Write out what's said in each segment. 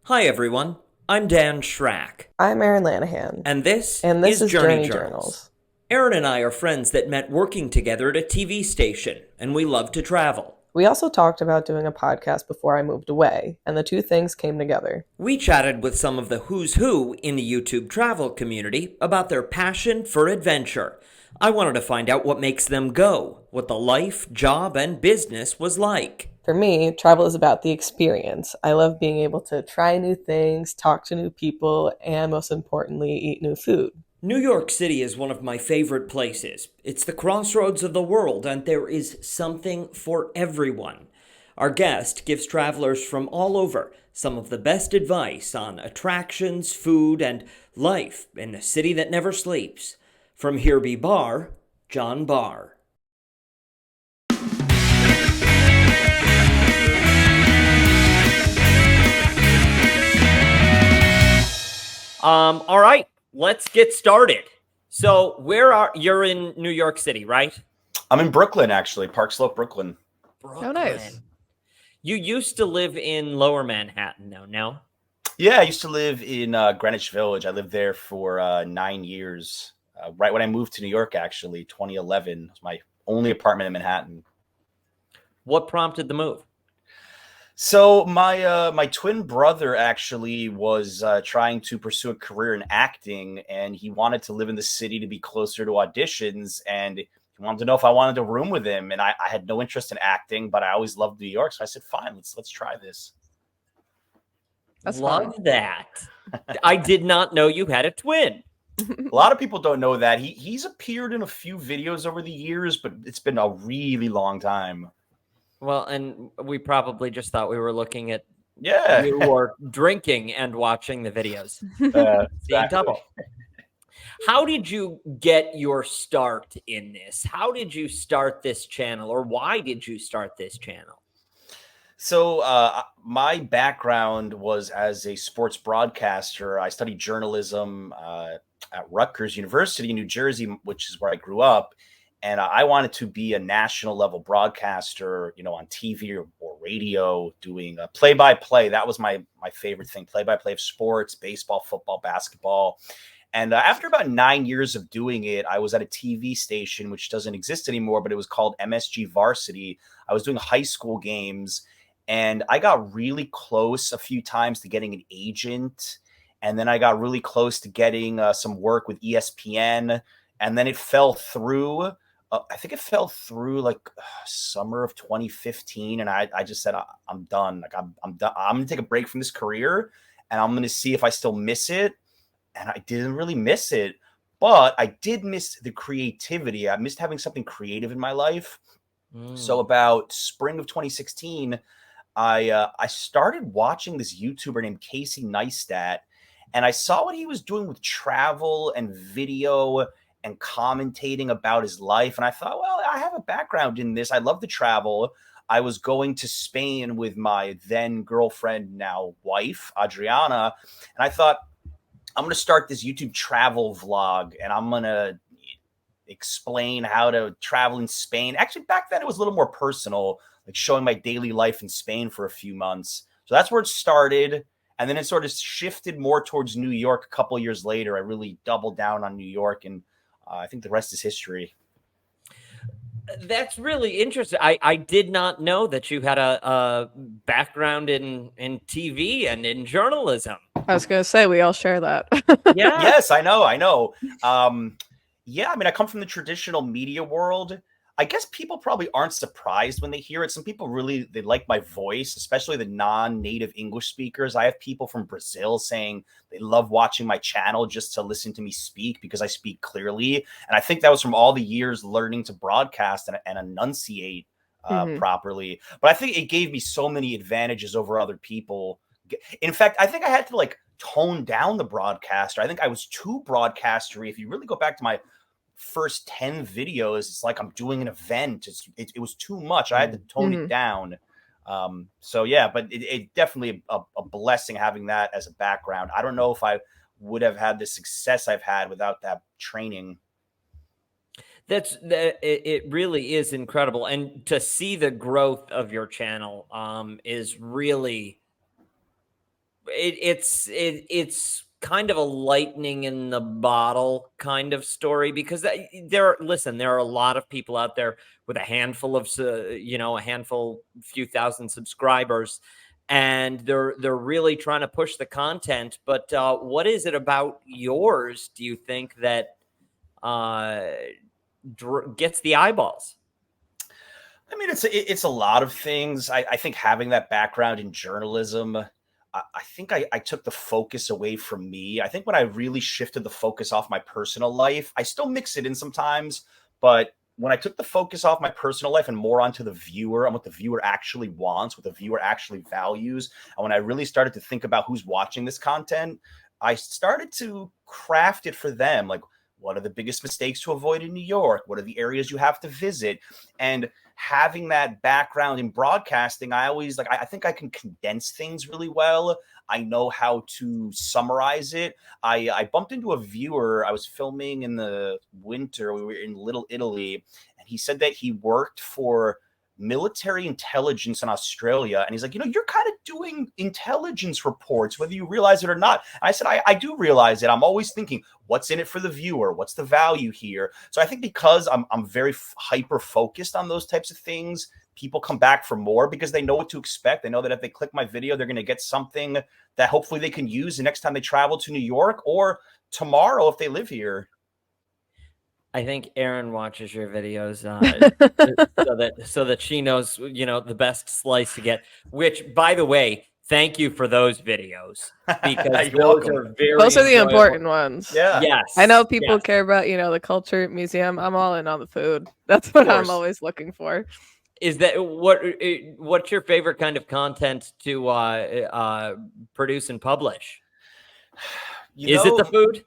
Hi everyone, I'm Dan Schrack, I'm Erin Lanahan, and this and this is is Journey Journey Journals. Journals. Erin and I are friends that met working together at a TV station, and we love to travel. We also talked about doing a podcast before I moved away, and the two things came together. We chatted with some of the who's who in the YouTube travel community about their passion for adventure. I wanted to find out what makes them go, what the life, job, and business was like. For me, travel is about the experience. I love being able to try new things, talk to new people, and most importantly, eat new food. New York City is one of my favorite places. It's the crossroads of the world, and there is something for everyone. Our guest gives travelers from all over some of the best advice on attractions, food, and life in a city that never sleeps. From Here Be Barr, Jon Barr. All right, let's get started. So, you're in New York City, right? I'm in Brooklyn, actually, Park Slope, Brooklyn. Oh, nice. You used to live in Lower Manhattan, though, no? Yeah, I used to live in Greenwich Village. I lived there for 9 years. Right when I moved to New York, actually, 2011. It was my only apartment in Manhattan. What prompted the move? So my twin brother actually was trying to pursue a career in acting, and he wanted to live in the city to be closer to auditions, and he wanted to know if I wanted to room with him. And I had no interest in acting, but I always loved New York, so I said, "Fine, let's try this." That's Love fun. that. I did not know you had a twin. A lot of people don't know that he's appeared in a few videos over the years, but it's been a really long time. Well, and we probably just thought we were looking at Yeah, you or drinking and watching the videos. Seeing exactly. double. How did you get your start in this? How did you start this channel, or why did you start this channel? So my background was as a sports broadcaster. I studied journalism at Rutgers University in New Jersey, which is where I grew up. And I wanted to be a national level broadcaster, on TV or radio, doing play by play. That was my favorite thing: play by play of sports, baseball, football, basketball. And after about 9 years of doing it, I was at a TV station which doesn't exist anymore, but it was called MSG Varsity. I was doing high school games, and I got really close a few times to getting an agent. And then I got really close to getting some work with ESPN. And then it fell through. I think it fell through like summer of 2015. And I just said, I'm done. Like, I'm done. I'm going to take a break from this career, and I'm going to see if I still miss it. And I didn't really miss it, but I did miss the creativity. I missed having something creative in my life. So about spring of 2016, I started watching this YouTuber named Casey Neistat, and I saw what he was doing with travel and video and commentating about his life. And I thought, well, I have a background in this. I love to travel. I was going to Spain with my then girlfriend, now wife, Adriana, and I thought, I'm going to start this YouTube travel vlog, and I'm going to explain how to travel in Spain. Actually, back then it was a little more personal, like showing my daily life in Spain for a few months. So that's where it started. And then it sort of shifted more towards New York a couple years later. I really doubled down on New York, and I think the rest is history. That's really interesting. I did not know that you had a background in TV and in journalism. I was going to say, we all share that. Yeah. Yes, I know. Yeah, I mean, I come from the traditional media world. I guess people probably aren't surprised when they hear it. Some people they like my voice, especially the non-native English speakers. I have people from Brazil saying they love watching my channel just to listen to me speak because I speak clearly. And I think that was from all the years learning to broadcast and enunciate properly. But I think it gave me so many advantages over other people. In fact, I think I had to like tone down the broadcaster. I think I was too broadcastery. If you really go back to my first 10 videos, it's like I'm doing an event. It was too much. I had to tone it down. So yeah, but it definitely a blessing having that as a background. I don't know if I would have had the success I've had without that training. It really is incredible, and to see the growth of your channel is really it's kind of a lightning in the bottle kind of story, because there are a lot of people out there with a handful of few thousand subscribers, and they're really trying to push the content. But what is it about yours, do you think, that gets the eyeballs? I mean, it's a lot of things. I think having that background in journalism, I think I took the focus away from me. I think when I really shifted the focus off my personal life, I still mix it in sometimes, but when I took the focus off my personal life and more onto the viewer and what the viewer actually wants, what the viewer actually values, and when I really started to think about who's watching this content, I started to craft it for them. Like, what are the biggest mistakes to avoid in New York? What are the areas you have to visit? And having that background in broadcasting, I always I think I can condense things really well. I know how to summarize it. I bumped into a viewer. I was filming in the winter. We were in Little Italy, and he said that he worked for military intelligence in Australia. And he's like, you're kind of doing intelligence reports, whether you realize it or not. And I said, I do realize it. I'm always thinking, what's in it for the viewer? What's the value here? So I think because I'm very hyper focused on those types of things, people come back for more because they know what to expect. They know that if they click my video, they're going to get something that hopefully they can use the next time they travel to New York or tomorrow if they live here. I think Erin watches your videos so that she knows, the best slice to get. Which, by the way, thank you for those videos, because those are very Those are the enjoyable. important ones. Yeah. Yes. I know people yes. care about, the culture museum. I'm all in on the food. That's what I'm always looking for. Is that what's your favorite kind of content to produce and publish? Is it the food?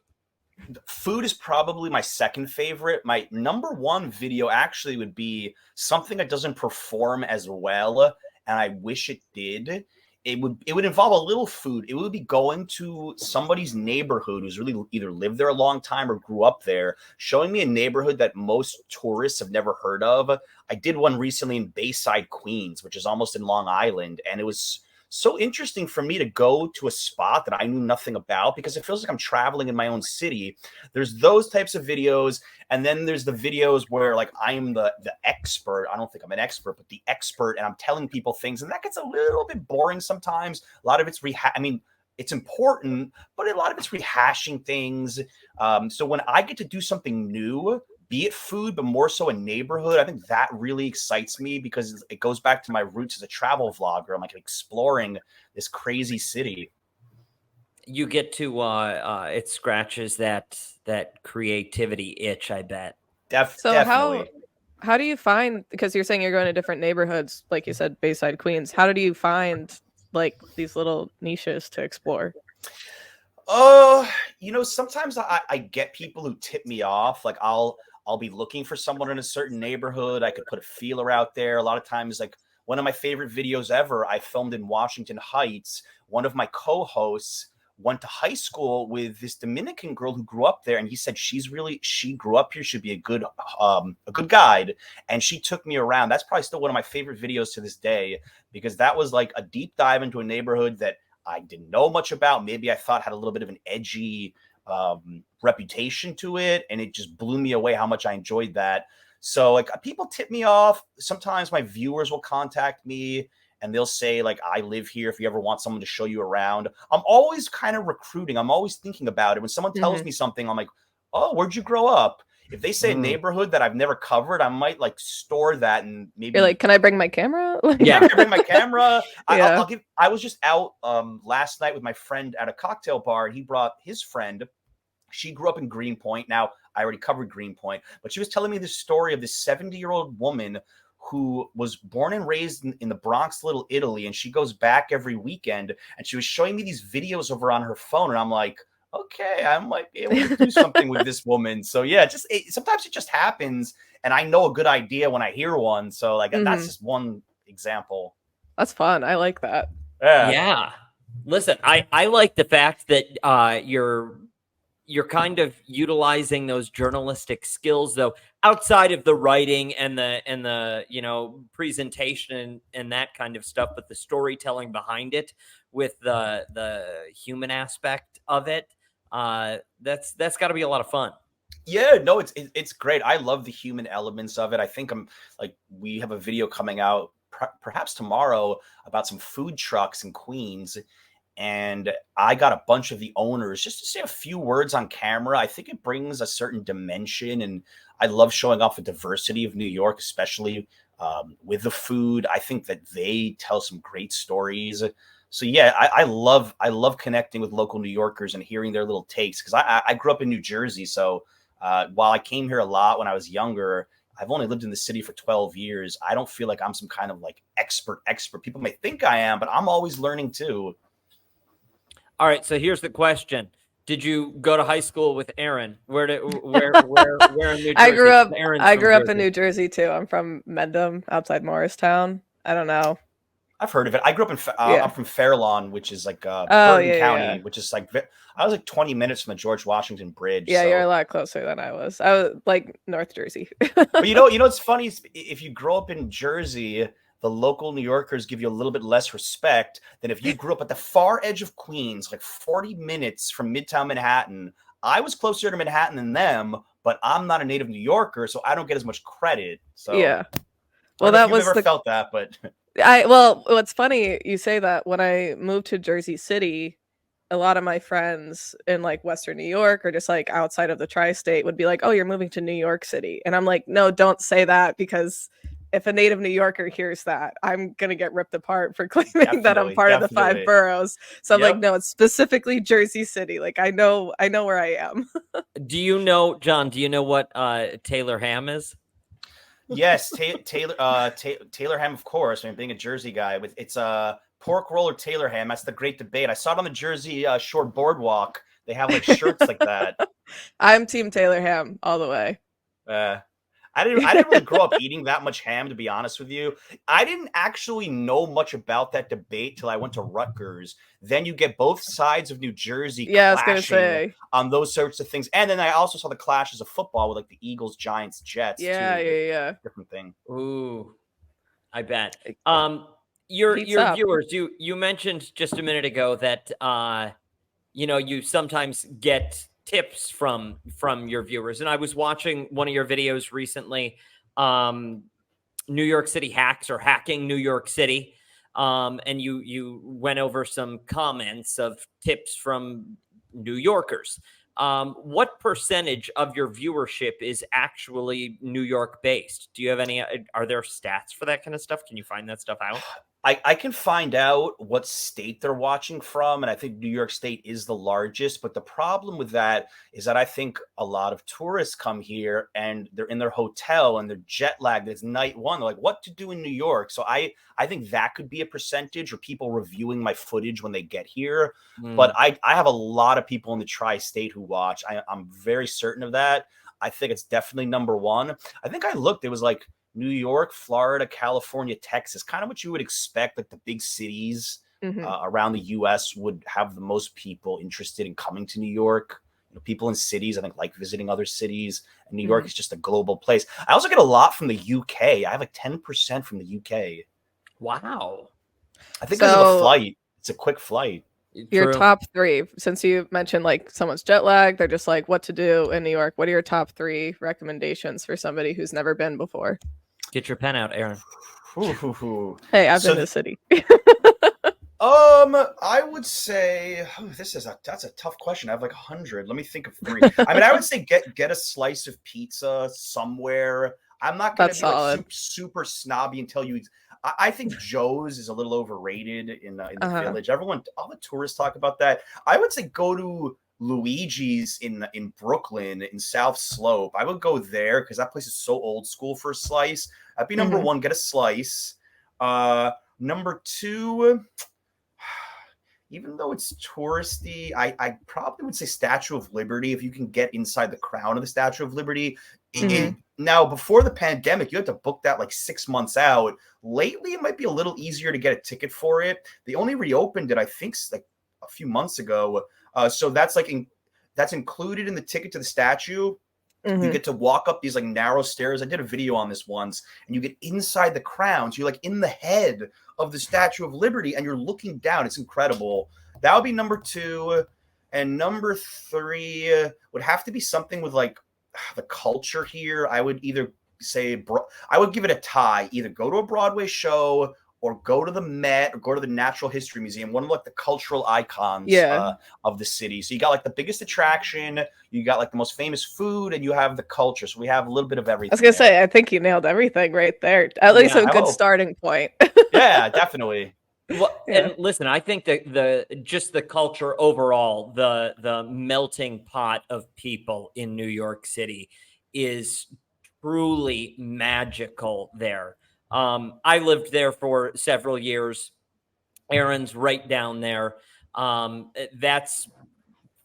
Food is probably my second favorite. My number one video actually would be something that doesn't perform as well, and I wish it did. It would involve a little food. It would be going to somebody's neighborhood who's really either lived there a long time or grew up there, showing me a neighborhood that most tourists have never heard of. I did one recently in Bayside, Queens, which is almost in Long Island, and it was so interesting for me to go to a spot that I knew nothing about because it feels like I'm traveling in my own city. There's those types of videos. And then there's the videos where I am the expert. I don't think I'm an expert, but the expert, and I'm telling people things. And that gets a little bit boring sometimes. A lot of it's it's important, but a lot of it's rehashing things. So when I get to do something new, be it food, but more so a neighborhood, I think that really excites me because it goes back to my roots as a travel vlogger. I'm exploring this crazy city. You get to it scratches that creativity itch, I bet. So definitely. how do you find, because you're saying you're going to different neighborhoods, like you said, Bayside, Queens, how do you find these little niches to explore? Sometimes I get people who tip me off. I'll be looking for someone in a certain neighborhood. I could put a feeler out there. A lot of times, one of my favorite videos ever, I filmed in Washington Heights. One of my co-hosts went to high school with this Dominican girl who grew up there, and he said she grew up here, should be a good guide. And she took me around. That's probably still one of my favorite videos to this day, because that was a deep dive into a neighborhood that I didn't know much about. Maybe I thought had a little bit of an edgy reputation to it, and it just blew me away how much I enjoyed that. So people tip me off. Sometimes my viewers will contact me and they'll say I live here if you ever want someone to show you around. I'm always kind of recruiting. I'm always thinking about it. When someone tells me something, I'm like, oh, where'd you grow up? If they say a neighborhood that I've never covered, I might store that and maybe. You're can I bring my camera? Yeah, I can bring my camera. Yeah. I was just out last night with my friend at a cocktail bar, and he brought his friend. She grew up in Greenpoint. Now, I already covered Greenpoint, but she was telling me the story of this 70-year-old woman who was born and raised in the Bronx, Little Italy, and she goes back every weekend, and she was showing me these videos of her on her phone, and I'm like, okay, I might be able to do something with this woman. So yeah, sometimes it just happens, and I know a good idea when I hear one. So that's just one example. That's fun. I like that. Yeah. Listen, I like the fact that you're kind of utilizing those journalistic skills, though, outside of the writing and the presentation and that kind of stuff, but the storytelling behind it with the human aspect of it. That's got to be a lot of fun. Yeah, no, it's great. I love the human elements of it. I think we have a video coming out perhaps tomorrow about some food trucks in Queens. And I got a bunch of the owners just to say a few words on camera. I think it brings a certain dimension, and I love showing off the diversity of New York, especially with the food. I think that they tell some great stories. So yeah, I love connecting with local New Yorkers and hearing their little takes, because I grew up in New Jersey. So while I came here a lot when I was younger, I've only lived in the city for 12 years. I don't feel like I'm some kind of like expert. People may think I am, but I'm always learning too. All right, so here's the question: did you go to high school with Erin? Where in New Jersey? I grew up in New Jersey too. I'm from Mendham, outside Morristown. I don't know. I've heard of it. I grew up in. I'm from Fairlawn, which is like Bergen County, which is like I was like 20 minutes from the George Washington Bridge. Yeah, so. You're a lot closer than I was. I was like North Jersey. But you know, it's funny. If you grow up in Jersey, the local New Yorkers give you a little bit less respect than if you grew up at the far edge of Queens, like 40 minutes from Midtown Manhattan. I was closer to Manhattan than them, but I'm not a native New Yorker, so I don't get as much credit. So yeah, well, that was never felt that, but what's funny you say that. When I moved to Jersey City, a lot of my friends in like Western New York or just like outside of the tri-state would be like, "Oh, you're moving to New York City," and I'm like, "No, don't say that, because if a native New Yorker hears that, I'm going to get ripped apart for claiming that I'm part of the 5 boroughs." So I'm like, no, it's specifically Jersey City. Like, I know where I am. Do you know, John, do you know what Taylor ham is? Yes. Taylor ham, of course. I mean, being a Jersey guy, it's pork roll or Taylor ham. That's the great debate. I saw it on the Jersey Shore Boardwalk. They have like shirts like that. I'm team Taylor ham all the way. I didn't really grow up eating that much ham, to be honest with you. I didn't actually know much about that debate till I went to Rutgers. Then you get both sides of New Jersey clashing on those sorts of things. And then I also saw the clashes of football with like the Eagles, Giants, Jets. Yeah. Different thing. Ooh, I bet. Your viewers, you mentioned just a minute ago that you sometimes get tips from your viewers, and I was watching one of your videos recently, New York City hacks or hacking New York City, and you went over some comments of tips from New Yorkers. What percentage of your viewership is actually New York based? Do you have any? Are there stats for that kind of stuff? Can you find that stuff out? I can find out what state they're watching from, and I think New York State is the largest. But the problem with that is that I think a lot of tourists come here and they're in their hotel and they're jet lagged. It's night one. They're like, what to do in New York? So I think that could be a percentage, or people reviewing my footage when they get here. But I have a lot of people in the tri-state who watch. I'm very certain of that. I think it's definitely number one. I think I looked, it was like New York, Florida, California, Texas, kind of what you would expect, like the big cities around the U.S. would have the most people interested in coming to New York. People in cities, I think, like visiting other cities, and New York is just a global place. I also get a lot from the UK. I have like 10% from the UK. Wow. I think because of the flight. It's a quick flight. Your top 3, since you mentioned like someone's jet lag, they're just like, what to do in New York. What are your top 3 recommendations for somebody who's never been before? Get your pen out, Erin. Hey, I've been to the city. I would say that's a tough question. I have like 100. Let me think of 3. I mean, I would say get a slice of pizza somewhere. I'm not going to be like super snobby and tell you. I think Joe's is a little overrated in the village. All the tourists talk about that. I would say go to Luigi's in Brooklyn in South Slope. I would go there because that place is so old school for a slice. That'd be number 1. Get a slice. Number 2, even though it's touristy, I probably would say Statue of Liberty. If you can get inside the crown of the Statue of Liberty. Now, before the pandemic, you had to book that like 6 months out. Lately, it might be a little easier to get a ticket for it. They only reopened it, I think, like a few months ago. So that's like that's included in the ticket to the statue. Mm-hmm. You get to walk up these like narrow stairs. I did a video on this once, and you get inside the crown. So you're like in the head of the Statue of Liberty, and you're looking down. It's incredible. That would be number 2. And number 3 would have to be something with like the culture here. I would either say, I would give it a tie. Either go to a Broadway show or go to the Met or go to the Natural History Museum, one of like the cultural icons of the city. So you got like the biggest attraction, you got like the most famous food, and you have the culture. So we have a little bit of everything. I was going to say, I think you nailed everything right there. At least a good starting point. Yeah, definitely. Well, and listen, I think that the culture overall, the melting pot of people in New York City is truly magical there. I lived there for several years. Erin's right down there. That's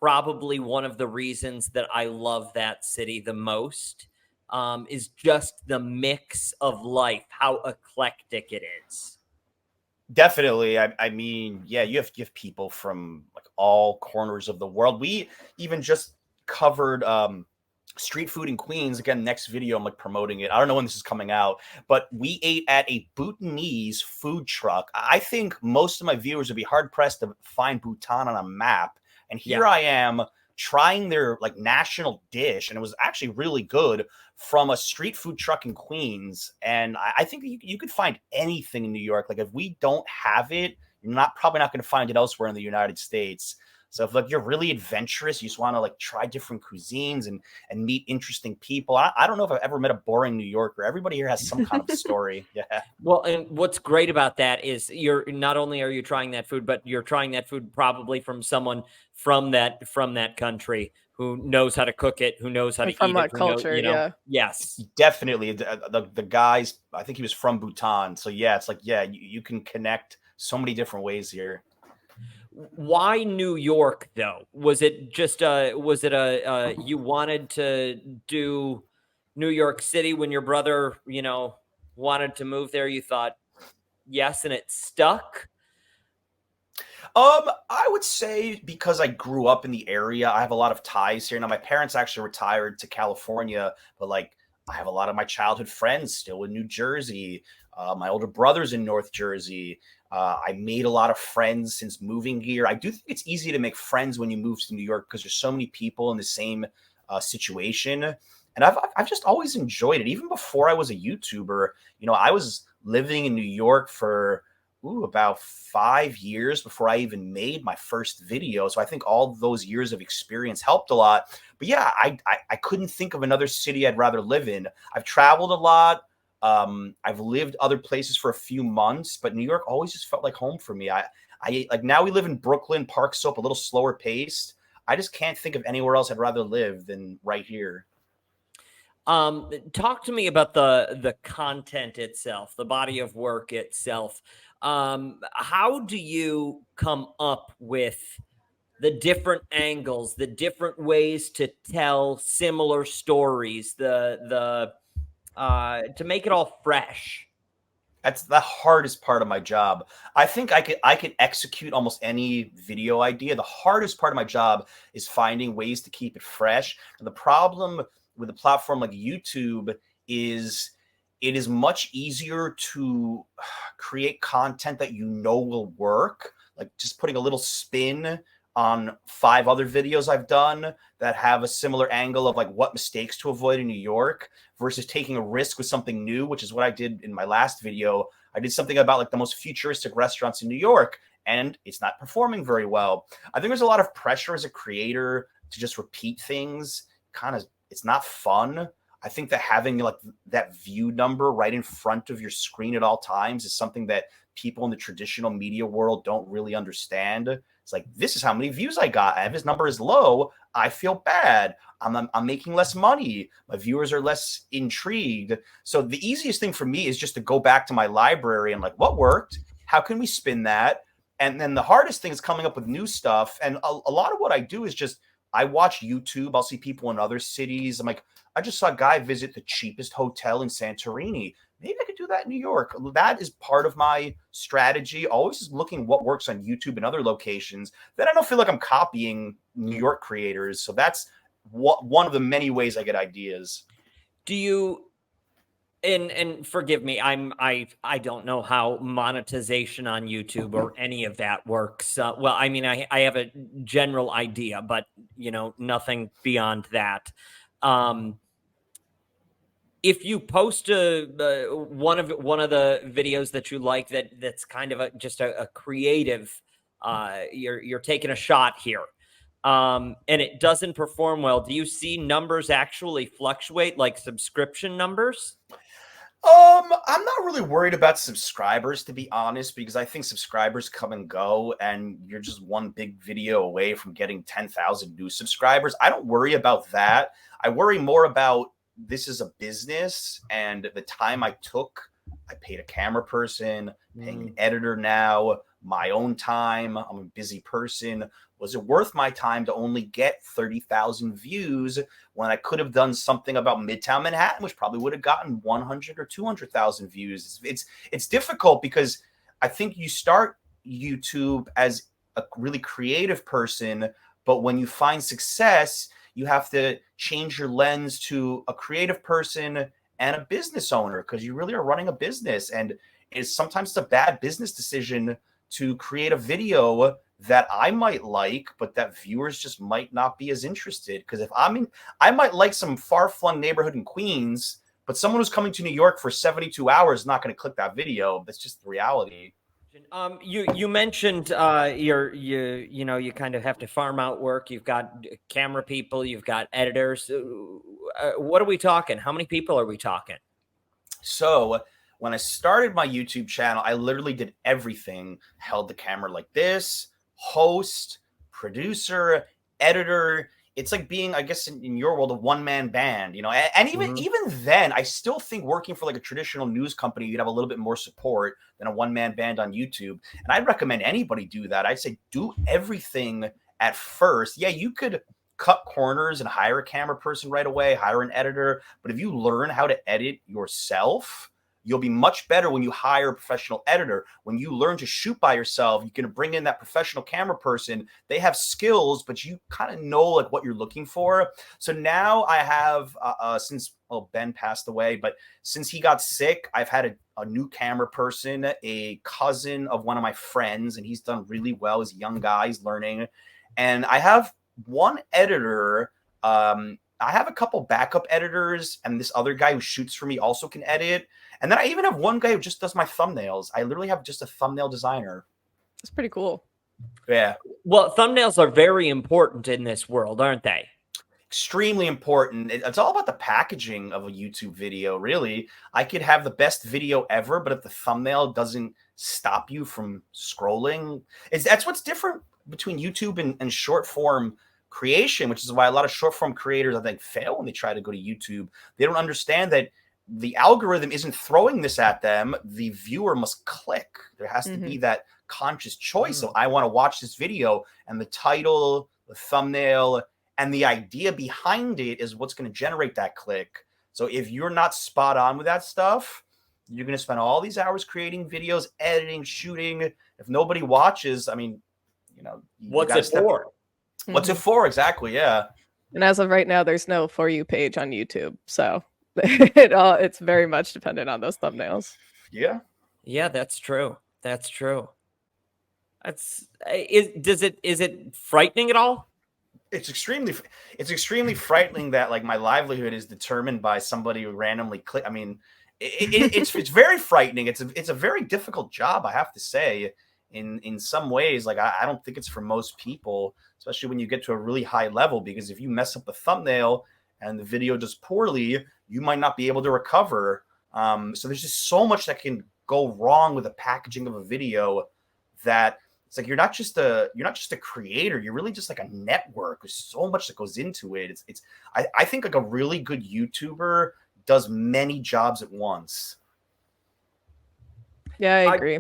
probably one of the reasons that I love that city the most, is just the mix of life, how eclectic it is. Definitely. I mean, yeah, you have people from like all corners of the world. We even just covered street food in Queens. Again, next video, I'm like promoting it. I don't know when this is coming out, but we ate at a Bhutanese food truck. I think most of my viewers would be hard pressed to find Bhutan on a map. And here I am trying their like national dish, and it was actually really good, from a street food truck in Queens. And I think you could find anything in New York. Like if we don't have it, you're probably not going to find it elsewhere in the United States. So if like you're really adventurous, you just want to like try different cuisines and meet interesting people. I don't know if I've ever met a boring New Yorker. Everybody here has some kind of story. Yeah. Well, and what's great about that is you're not only are you trying that food, but you're trying that food probably from someone from that country who knows how to cook it, who knows how to eat it, that culture. Yes, definitely. The guys, I think he was from Bhutan. So yeah, it's like, yeah, you can connect so many different ways here. Why New York though? Was it just you wanted to do New York City when your brother, wanted to move there? You thought yes, and it stuck? I would say because I grew up in the area, I have a lot of ties here. Now, my parents actually retired to California, but like I have a lot of my childhood friends still in New Jersey. My older brother's in North Jersey. I made a lot of friends since moving here. I do think it's easy to make friends when you move to New York because there's so many people in the same situation. And I've just always enjoyed it. Even before I was a YouTuber, I was living in New York for about 5 years before I even made my first video. So I think all those years of experience helped a lot. But yeah, I couldn't think of another city I'd rather live in. I've traveled a lot. I've lived other places for a few months, but New York always just felt like home for me. I like now we live in Brooklyn, Park Slope, a little slower paced. I just can't think of anywhere else I'd rather live than right here. Talk to me about the content itself, the body of work itself. How do you come up with the different angles, the different ways to tell similar stories, to make it all fresh? That's the hardest part of my job. I think I could execute almost any video idea. The hardest part of my job is finding ways to keep it fresh. And the problem with a platform like YouTube is it is much easier to create content that will work, like just putting a little spin on 5 other videos I've done that have a similar angle of like what mistakes to avoid in New York versus taking a risk with something new, which is what I did in my last video. I did something about like the most futuristic restaurants in New York, and it's not performing very well. I think there's a lot of pressure as a creator to just repeat things. It's not fun. I think that having like that view number right in front of your screen at all times is something that people in the traditional media world don't really understand. It's like, this is how many views I got. If his number is low, I feel bad. I'm making less money. My viewers are less intrigued. So the easiest thing for me is just to go back to my library and like, what worked? How can we spin that? And then the hardest thing is coming up with new stuff. And a lot of what I do is just, I watch YouTube. I'll see people in other cities. I'm like, I just saw a guy visit the cheapest hotel in Santorini. Maybe I could do that in New York. That is part of my strategy. Always looking what works on YouTube and other locations. Then I don't feel like I'm copying New York creators. So that's one of the many ways I get ideas. Do you, and forgive me, I don't know how monetization on YouTube or any of that works. Well, I mean, I have a general idea, but nothing beyond that. If you post one of the videos that you like, that's kind of just a creative, you're taking a shot here, and it doesn't perform well, do you see numbers actually fluctuate, like subscription numbers? I'm not really worried about subscribers, to be honest, because I think subscribers come and go, and you're just one big video away from getting 10,000 new subscribers. I don't worry about that. I worry more about, this is a business, and the time I took, I paid a camera person, paying an editor now, my own time. I'm a busy person. Was it worth my time to only get 30,000 views when I could have done something about Midtown Manhattan, which probably would have gotten 100 or 200,000 views? It's difficult because I think you start YouTube as a really creative person, but when you find success, you have to change your lens to a creative person and a business owner, because you really are running a business, and sometimes it's a bad business decision to create a video that I might like, but that viewers just might not be as interested. Because if I might like some far-flung neighborhood in Queens, but someone who's coming to New York for 72 hours is not going to click that video. That's just the reality. You mentioned you kind of have to farm out work. You've got camera people, you've got editors. What are we talking? How many people are we talking? So when I started my YouTube channel, I literally did everything. Held the camera like this, host, producer, editor. It's like being, I guess, in your world, a one-man band, and even then, I still think working for like a traditional news company, you'd have a little bit more support than a one-man band on YouTube. And I'd recommend anybody do that. I'd say do everything at first. Yeah, you could cut corners and hire a camera person right away, hire an editor. But if you learn how to edit yourself, you'll be much better when you hire a professional editor. When you learn to shoot by yourself, you can bring in that professional camera person. They have skills, but you kind of know like what you're looking for. So now I have, since Ben passed away, but since he got sick, I've had a new camera person, a cousin of one of my friends, and he's done really well. He's a young guy, he's learning. And I have one editor. I have a couple backup editors, and this other guy who shoots for me also can edit. And then I even have one guy who just does my thumbnails. I literally have just a thumbnail designer. That's pretty cool. Yeah. Well, thumbnails are very important in this world, aren't they? Extremely important. It's all about the packaging of a YouTube video, really. I could have the best video ever, but if the thumbnail doesn't stop you from scrolling, that's what's different between YouTube and short form creation, which is why a lot of short form creators, I think, fail when they try to go to YouTube. They don't understand that the algorithm isn't throwing this at them. The viewer must click. There has to be that conscious choice. So I want to watch this video, and the title, the thumbnail, and the idea behind it is what's going to generate that click. So if you're not spot on with that stuff, you're going to spend all these hours creating videos, editing, shooting. If nobody watches, I mean, what's it for? What's it for? Exactly. Yeah. And as of right now, there's no For You page on YouTube. So it's very much dependent on those thumbnails. Yeah. Yeah, that's true. That's true. Is it frightening at all? It's extremely frightening that like my livelihood is determined by somebody who randomly click. I mean, it's very frightening. It's a very difficult job, I have to say. In some ways, like I don't think it's for most people, especially when you get to a really high level, because if you mess up the thumbnail and the video does poorly, you might not be able to recover. So there's just so much that can go wrong with the packaging of a video, that it's like you're not just a creator, you're really just like a network. There's so much that goes into it. I think like a really good YouTuber does many jobs at once. Yeah, I agree.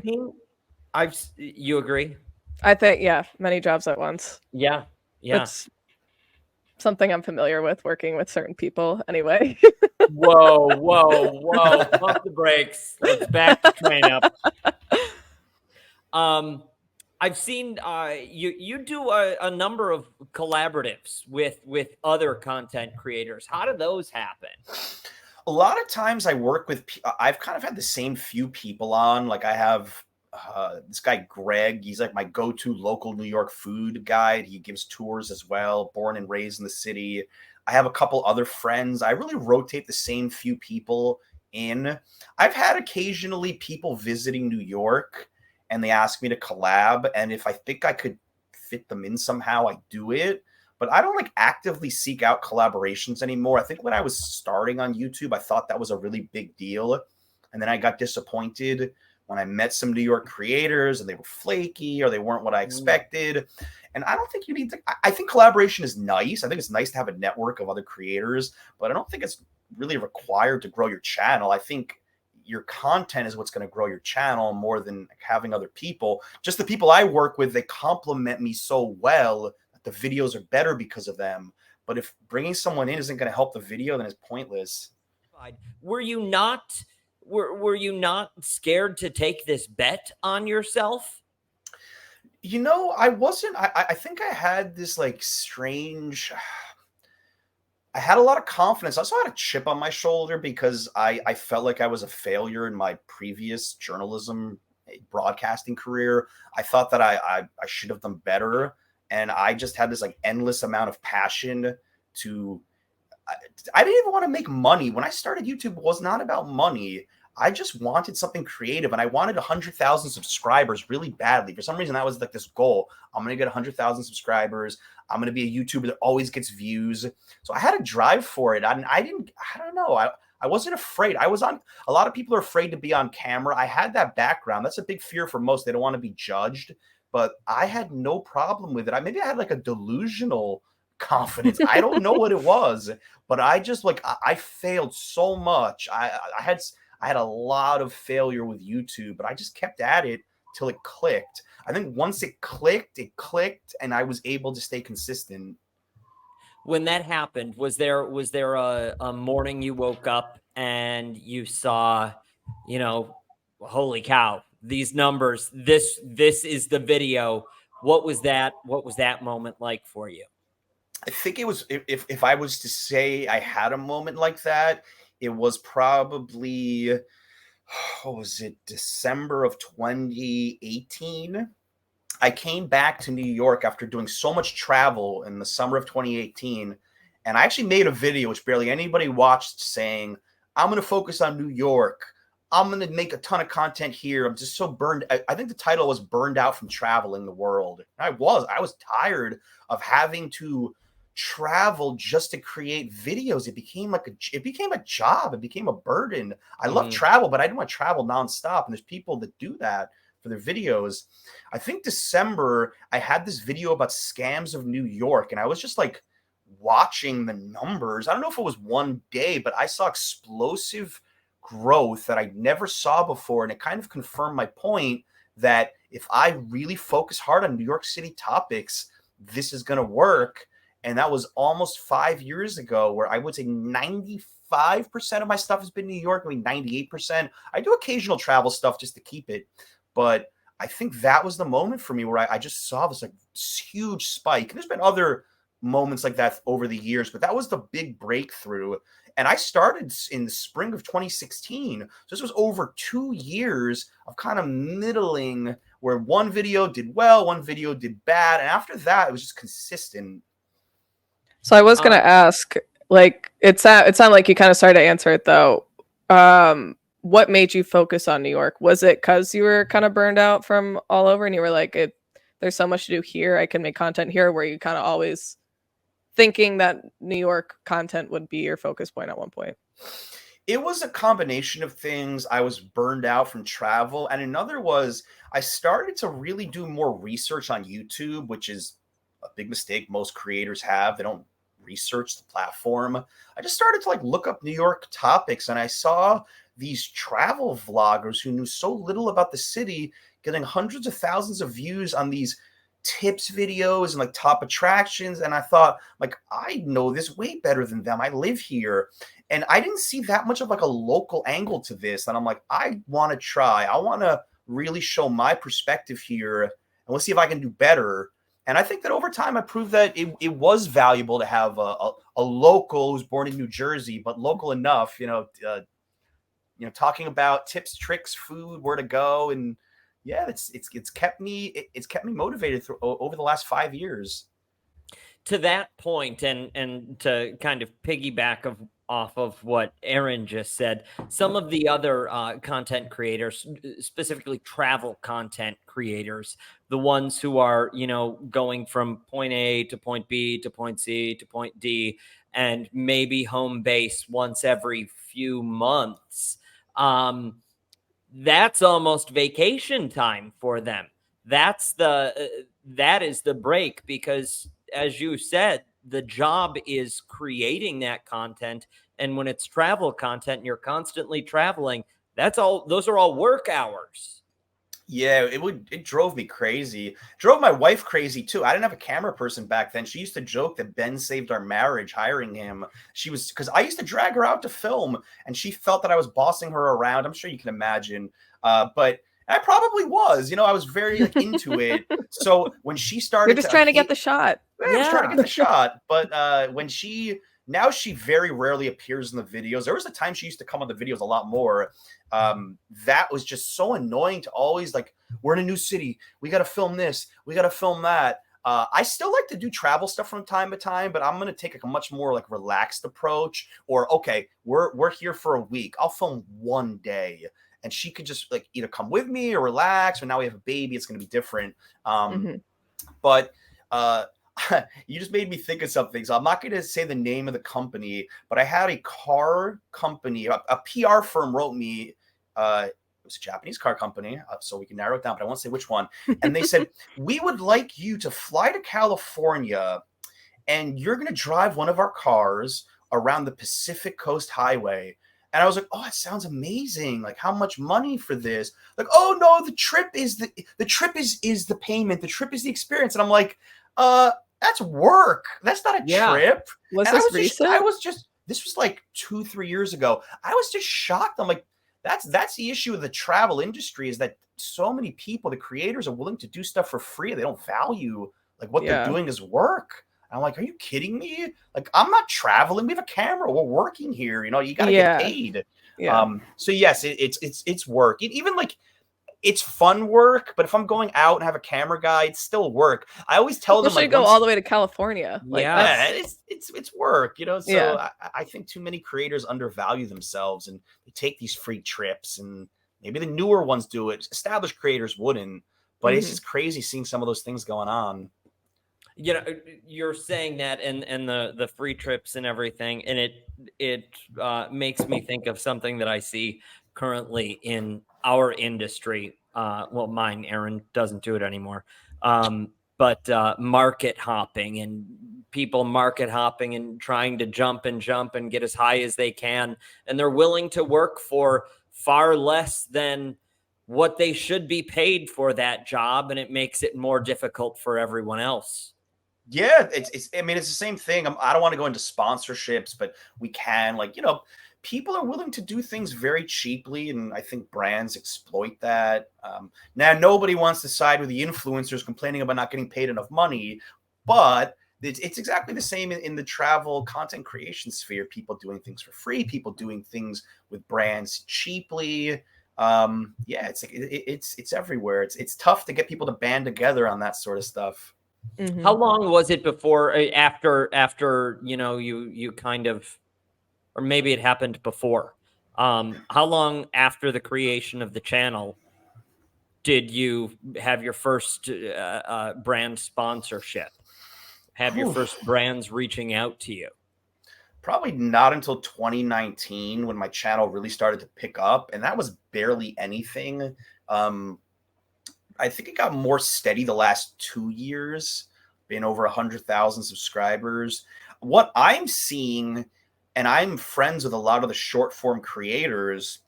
You agree? I think, yeah, many jobs at once. Yeah. It's something I'm familiar with, working with certain people anyway. Whoa. Pump the brakes. Let's back the train up. I've seen you do a number of collaboratives with other content creators. How do those happen? A lot of times I work with, I've kind of had the same few people on. Like I have this guy, Greg. He's like my go-to local New York food guide. He gives tours as well, born and raised in the city. I have a couple other friends. I really rotate the same few people in. I've had occasionally people visiting New York and they ask me to collab. And if I think I could fit them in somehow, I do it, but I don't like actively seek out collaborations anymore. I think when I was starting on YouTube, I thought that was a really big deal. And then I got disappointed when I met some New York creators and they were flaky or they weren't what I expected. And I don't think you need to, I think collaboration is nice. I think it's nice to have a network of other creators, but I don't think it's really required to grow your channel. I think your content is what's going to grow your channel more than having other people. Just the people I work with, they compliment me so well that the videos are better because of them. But if bringing someone in isn't going to help the video, then it's pointless. Were you not were you not scared to take this bet on yourself? You know, I wasn't. I think I had this like strange. I had a lot of confidence. I also had a chip on my shoulder because I felt like I was a failure in my previous journalism broadcasting career. I thought that I should have done better. And I just had this like endless amount of passion to, I didn't even want to make money. When I started YouTube, it was not about money. I just wanted something creative and I wanted 100,000 subscribers really badly. For some reason, that was like this goal. I'm going to get 100,000 subscribers. I'm going to be a YouTuber that always gets views. So I had a drive for it. I don't know. I wasn't afraid. I was on, a lot of people are afraid to be on camera. I had that background. That's a big fear for most. They don't want to be judged, but I had no problem with it. Maybe I had like a delusional confidence. I don't know what it was, but I just like, I failed so much. I had a lot of failure with YouTube, but I just kept at it till it clicked. I think once it clicked, and I was able to stay consistent. When that happened, was there a morning you woke up and you saw, you know, holy cow, these numbers, this is the video. What was that moment like for you? I think it was, if I was to say I had a moment like that, it was probably, what was it, December of 2018. I came back to New York after doing so much travel in the summer of 2018. And I actually made a video, which barely anybody watched, saying, I'm going to focus on New York. I'm going to make a ton of content here. I'm just so burned. I think the title was Burned Out from Traveling the World. And I was tired of having to travel just to create videos. It became a job. It became a burden. I love travel, but I didn't want to travel nonstop. And there's people that do that for their videos. I think December, I had this video about scams of New York, and I was just like watching the numbers. I don't know if it was one day, but I saw explosive growth that I never saw before. And it kind of confirmed my point that if I really focus hard on New York City topics, this is going to work. And that was almost 5 years ago, where I would say 95% of my stuff has been New York, I mean 98%. I do occasional travel stuff just to keep it. But I think that was the moment for me where I just saw this like huge spike. And there's been other moments like that over the years, but that was the big breakthrough. And I started in the spring of 2016. So this was over 2 years of kind of middling, where one video did well, one video did bad. And after that, it was just consistent. So I was going to ask, like, it sounded like you kind of started to answer it, though. What made you focus on New York? Was it because you were kind of burned out from all over and you were like, there's so much to do here, I can make content here? Were you kind of always thinking that New York content would be your focus point at one point? It was a combination of things. I was burned out from travel. And another was I started to really do more research on YouTube, which is a big mistake most creators have. They don't research the platform. I just started to like look up New York topics, and I saw these travel vloggers who knew so little about the city getting hundreds of thousands of views on these tips videos and like top attractions. And I thought, like, I know this way better than them. I live here. And I didn't see that much of like a local angle to this. And I'm like, I want to try. I want to really show my perspective here let's see if I can do better. And I think that over time, I proved that it was valuable to have a local who's born in New Jersey, but local enough, talking about tips, tricks, food, where to go, and yeah, it's kept me motivated over the last 5 years. To that point, and to kind of piggyback off of what Erin just said, some of the other content creators, specifically travel content creators, the ones who are, going from point A to point B to point C to point D, and maybe home base once every few months, that's almost vacation time for them. That is the break, because as you said, the job is creating that content. And when it's travel content and you're constantly traveling, those are all work hours. Yeah, it drove me crazy. Drove my wife crazy too. I didn't have a camera person back then. She used to joke that Ben saved our marriage hiring him. Because I used to drag her out to film, and she felt that I was bossing her around. I'm sure you can imagine. But I probably was. I was very into it. So when she started, you're just trying to get the shot. I was trying to get the shot. But now she very rarely appears in the videos. There was a time she used to come on the videos a lot more. That was just so annoying to always we're in a new city. We got to film this. We got to film that. I still like to do travel stuff from time to time, but I'm going to take a much more relaxed approach. Or, okay, we're here for a week. I'll film one day. And she could just either come with me or relax. Or now we have a baby. It's going to be different. But you just made me think of something. So I'm not going to say the name of the company, but I had a car company, a PR firm wrote me. It was a Japanese car company, so we can narrow it down, but I won't say which one. And they said, we would like you to fly to California, and you're going to drive one of our cars around the Pacific Coast Highway. And I was like, oh, it sounds amazing. How much money for this? Oh no, the trip is the payment. The trip is the experience. And I'm like, that's work. That's not a trip. Was this recent? This was 2-3 years ago. I was just shocked. I'm like, that's the issue with the travel industry, is that so many people, the creators, are willing to do stuff for free. They don't value what they're doing as work. I'm like, are you kidding me? I'm not traveling. We have a camera. We're working here. You got to get paid. Yeah. So yes, it's work. Even it's fun work, but if I'm going out and have a camera guy, it's still work. I always tell them go all the way to California. It's work, So Yeah. I think too many creators undervalue themselves, and they take these free trips, and maybe the newer ones do it. Established creators wouldn't, but it's just crazy seeing some of those things going on. You're saying that, and the free trips and everything, and it makes me think of something that I see currently in our industry. Well, mine, Erin, doesn't do it anymore. But market hopping, and people market hopping and trying to jump and get as high as they can, and they're willing to work for far less than what they should be paid for that job, and it makes it more difficult for everyone else. Yeah, it's the same thing. I don't want to go into sponsorships, but we can, people are willing to do things very cheaply, and I think brands exploit that. Now, nobody wants to side with the influencers complaining about not getting paid enough money, but it's exactly the same in the travel content creation sphere. People doing things for free, people doing things with brands cheaply. It's everywhere. It's tough to get people to band together on that sort of stuff. Mm-hmm. How long was it before, after you kind of, or maybe it happened before, how long after the creation of the channel did you have your first brand sponsorship? Have your first brands reaching out to you? Probably not until 2019, when my channel really started to pick up, and that was barely anything. I think it got more steady the last 2 years, been over 100,000 subscribers. What I'm seeing, and I'm friends with a lot of the short form creators,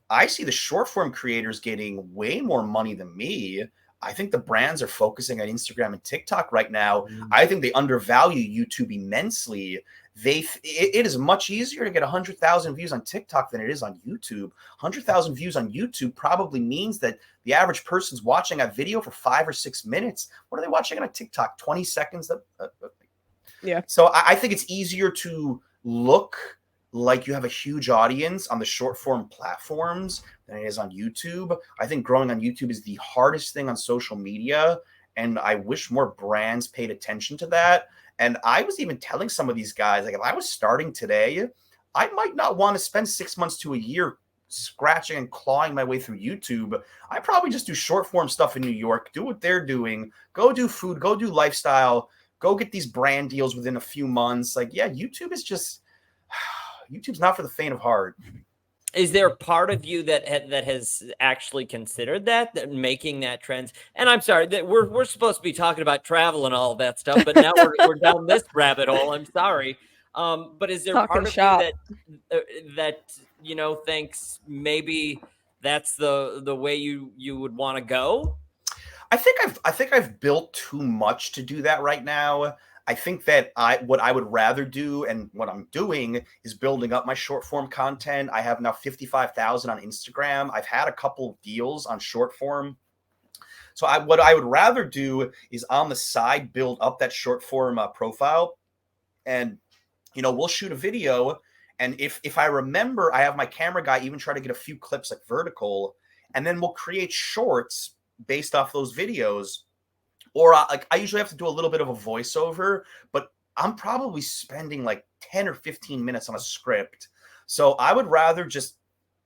I see the short form creators getting way more money than me. I think the brands are focusing on Instagram and TikTok right now. I think they undervalue YouTube immensely. it is much easier to get 100,000 views on TikTok than it is on YouTube. 100,000 views on YouTube probably means that the average person's watching a video for 5 or 6 minutes. What are they watching on a TikTok? 20 seconds? Yeah. So I think it's easier to look like you have a huge audience on the short form platforms than it is on YouTube. I think growing on YouTube is the hardest thing on social media, and I wish more brands paid attention to that. And I was even telling some of these guys, like, if I was starting today, I might not want to spend 6 months to a year scratching and clawing my way through YouTube. I probably just do short form stuff in New York, do what they're doing, go do food, go do lifestyle, go get these brand deals within a few months. Like, yeah, YouTube's not for the faint of heart. Is there part of you that has actually considered that making that trend? And I'm sorry that we're supposed to be talking about travel and all of that stuff, but now we're down this rabbit hole. I'm sorry. But is there Talking part of shop. you that thinks maybe that's the way you would want to go? I think I've built too much to do that right now. I think that what I would rather do, and what I'm doing, is building up my short form content. I have now 55,000 on Instagram. I've had a couple of deals on short form. So what I would rather do is on the side build up that short form profile, and we'll shoot a video. And if I remember, I have my camera guy even try to get a few clips like vertical, and then we'll create shorts based off those videos. Or I usually have to do a little bit of a voiceover, but I'm probably spending like 10 or 15 minutes on a script. So I would rather just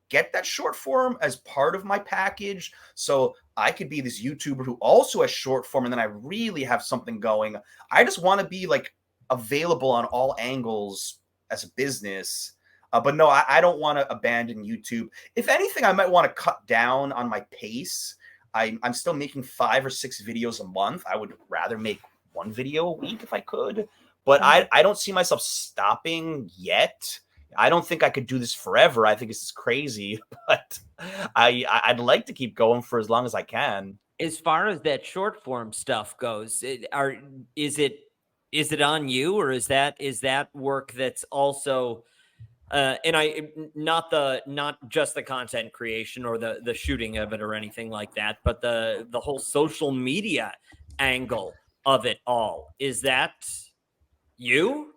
get that short form as part of my package, so I could be this YouTuber who also has short form, and then I really have something going. I just want to be like available on all angles as a business. But no, I don't want to abandon YouTube. If anything, I might want to cut down on my pace. I'm still making 5 or 6 videos a month. I would rather make 1 video a week if I could, but I don't see myself stopping yet. I don't think I could do this forever. I think this is crazy, but I'd like to keep going for as long as I can. As far as that short form stuff goes, is it on you, or is that work that's also not just the content creation or the shooting of it or anything like that, but the whole social media angle of it all? Is that you?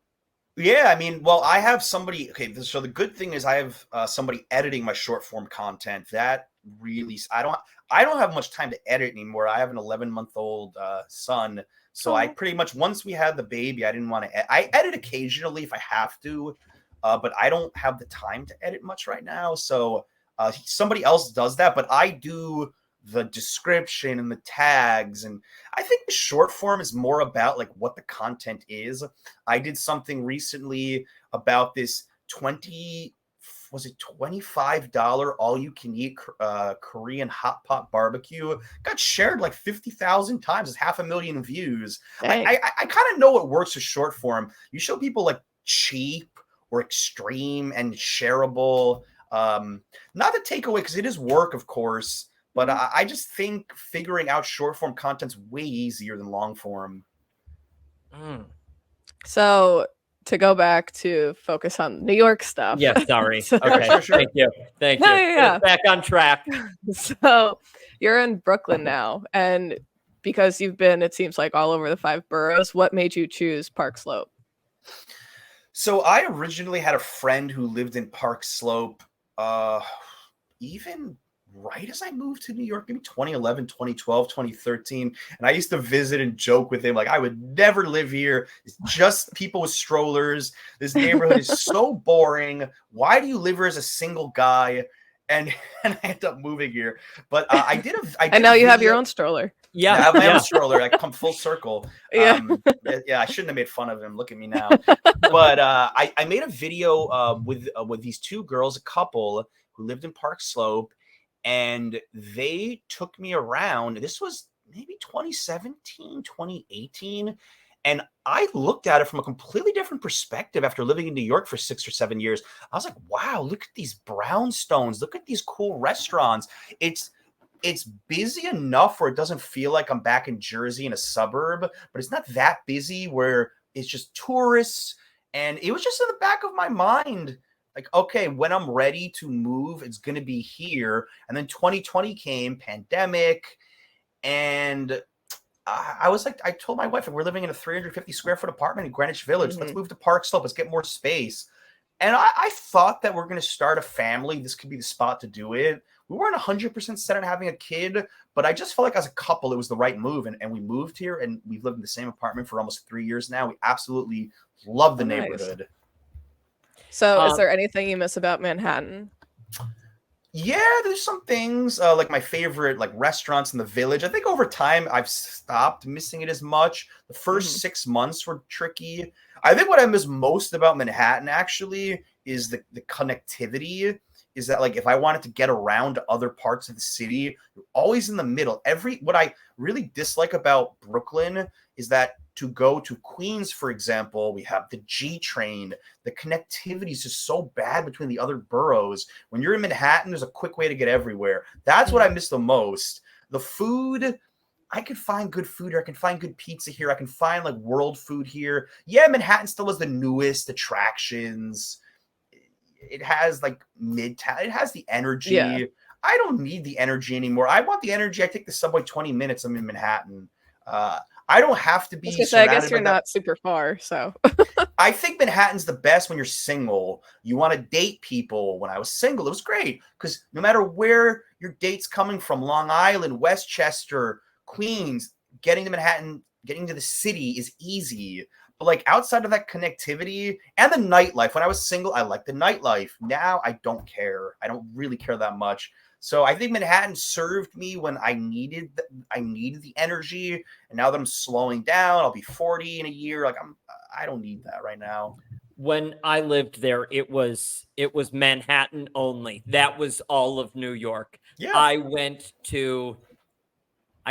Yeah, I mean, well, I have somebody. Okay, so the good thing is I have somebody editing my short form content. That really, I don't have much time to edit anymore. I have an 11-month-old son, so I pretty much, once we had the baby, I didn't want to. I edit occasionally if I have to. But I don't have the time to edit much right now. So somebody else does that, but I do the description and the tags. And I think the short form is more about like what the content is. I did something recently about this $25 all you can eat Korean hot pot barbecue. Got shared like 50,000 times. It's 500,000 views. I kind of know what works with short form. You show people like cheap or extreme and shareable. Not to take away, because it is work, of course, but I just think figuring out short form content's way easier than long form. So to go back to focus on New York stuff. Yeah, sorry. So, Okay, sure. Thank you. Yeah. Get us back on track. So you're in Brooklyn now, and because you've been, it seems like, all over the 5 boroughs, what made you choose Park Slope? So I originally had a friend who lived in Park Slope, even right as I moved to New York, maybe 2011, 2012, 2013. And I used to visit and joke with him, like, I would never live here. It's just people with strollers. This neighborhood is so boring. Why do you live here as a single guy? And I ended up moving here. But I did and now you have your own stroller. Yeah, I have my own stroller. I come full circle. Yeah. I shouldn't have made fun of him. Look at me now. But I made a video with these 2 girls, a couple who lived in Park Slope, and they took me around. This was maybe 2017, 2018. And I looked at it from a completely different perspective after living in New York for 6 or 7 years. I was like, wow, look at these brownstones. Look at these cool restaurants. It's busy enough where it doesn't feel like I'm back in Jersey in a suburb, but it's not that busy where it's just tourists And it was just in the back of my mind, like, okay, when I'm ready to move, it's going to be here. And then 2020 came, pandemic, and I was like, I told my wife, we're living in a 350 square foot apartment in Greenwich Village. Let's move to Park Slope. Let's get more space. And I thought that we're going to start a family. This could be the spot to do it. We weren't 100% set on having a kid, but I just felt like as a couple, it was the right move. And we moved here, and we've lived in the same apartment for almost 3 years now. We absolutely love the neighborhood. So is there anything you miss about Manhattan? Yeah, there's some things like my favorite like restaurants in the Village. I think over time I've stopped missing it as much. The first 6 months were tricky. I think what I miss most about Manhattan actually is the connectivity. Is that like if I wanted to get around to other parts of the city, you're always in the middle. What I really dislike about Brooklyn is that to go to Queens, for example, we have the G train. The connectivity is just so bad between the other boroughs. When you're in Manhattan, there's a quick way to get everywhere. That's what I miss the most. The food, I can find good food here. I can find good pizza here. I can find like world food here. Yeah, Manhattan still has the newest attractions. It has like Midtown. It has the energy. Yeah. I don't need the energy anymore. I want the energy. I take the subway 20 minutes. I'm in Manhattan. I don't have to be. I guess you're not super far, so. I think Manhattan's the best when you're single. You want to date people. When I was single, it was great because no matter where your date's coming from, Long Island, Westchester, Queens, getting to Manhattan, getting to the city is easy. But like outside of that connectivity and the nightlife, when I was single, I liked the nightlife. Now I don't care. I don't really care that much. So I think Manhattan served me when I needed the energy. And now that I'm slowing down, I'll be 40 in a year. Like I don't need that right now. When I lived there, it was Manhattan only. That was all of New York. Yeah. I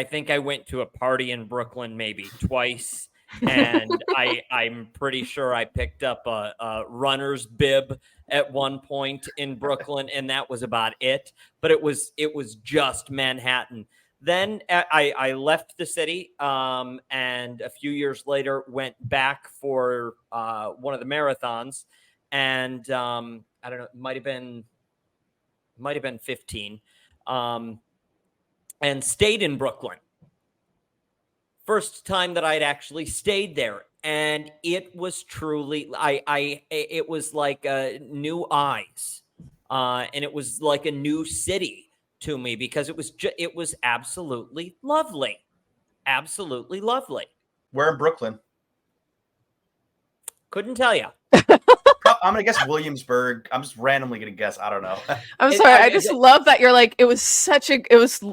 think I went to a party in Brooklyn maybe twice. And I'm pretty sure I picked up a runner's bib at one point in Brooklyn, and that was about it. But it was just Manhattan. Then I left the city, and a few years later went back for one of the marathons, and I don't know, it might have been 15, and stayed in Brooklyn. First time that I'd actually stayed there, and it was truly it was like new eyes, and it was like a new city to me because it was absolutely lovely. Where in Brooklyn? Couldn't tell you. I'm gonna guess Williamsburg. I'm just randomly gonna guess. I don't know. I'm sorry. I just love that you're like, it was